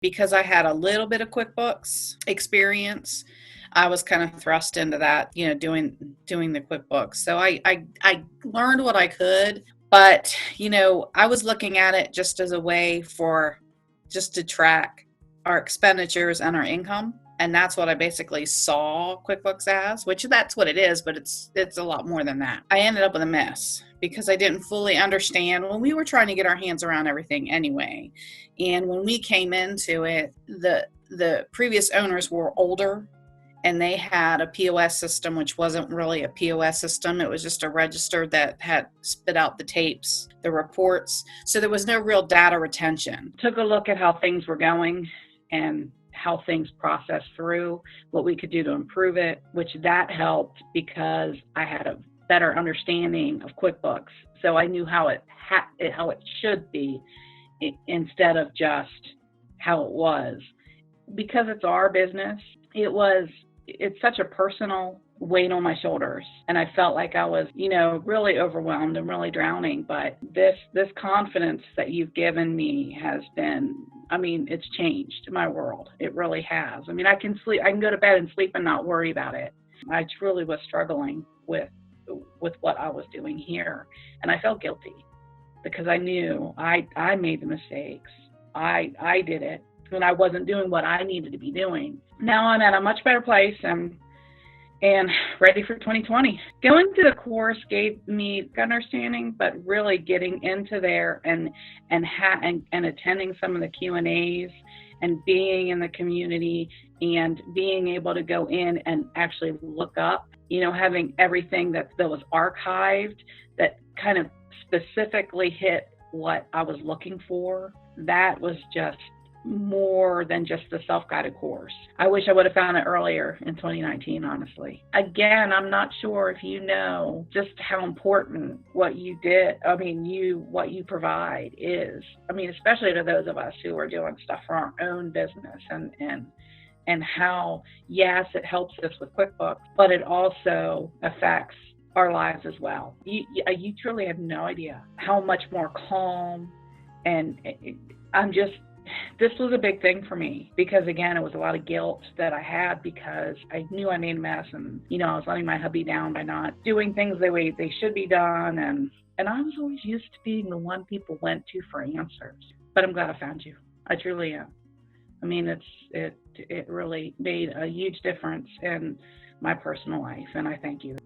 because I had a little bit of QuickBooks experience, I was kind of thrust into that, doing the QuickBooks. So I learned what I could, but I was looking at it just as a way for just to track our expenditures and our income. And that's what I basically saw QuickBooks as, which that's what it is, but it's a lot more than that. I ended up with a mess because I didn't fully understand when we were trying to get our hands around everything anyway. And when we came into it, the previous owners were older and they had a POS system, which wasn't really a POS system. It was just a register that had spit out the tapes, the reports. So there was no real data retention. Took a look at how things were going and how things processed through, what we could do to improve it, which that helped because I had a better understanding of QuickBooks. So I knew how it should be instead of just how it was. Because it's our business, it's such a personal weight on my shoulders. And I felt like I was, really overwhelmed and really drowning. But this confidence that you've given me has been, it's changed my world. It really has. I can go to bed and sleep and not worry about it. I truly was struggling with what I was doing here. And I felt guilty because I knew I made the mistakes. I did it. And I wasn't doing what I needed to be doing. Now I'm at a much better place and ready for 2020. Going through the course gave me understanding, but really getting into there and attending some of the Q&As and being in the community and being able to go in and actually look up, having everything that was archived that kind of specifically hit what I was looking for. That was just more than just the self-guided course. I wish I would have found it earlier in 2019, honestly. Again, I'm not sure if you know just how important what you did, what you provide is. Especially to those of us who are doing stuff for our own business and how, yes, it helps us with QuickBooks, but it also affects our lives as well. You truly have no idea how much more calm this was a big thing for me because, again, it was a lot of guilt that I had because I knew I made a mess and, I was letting my hubby down by not doing things the way they should be done. And I was always used to being the one people went to for answers. But I'm glad I found you. I truly am. It really made a huge difference in my personal life, and I thank you.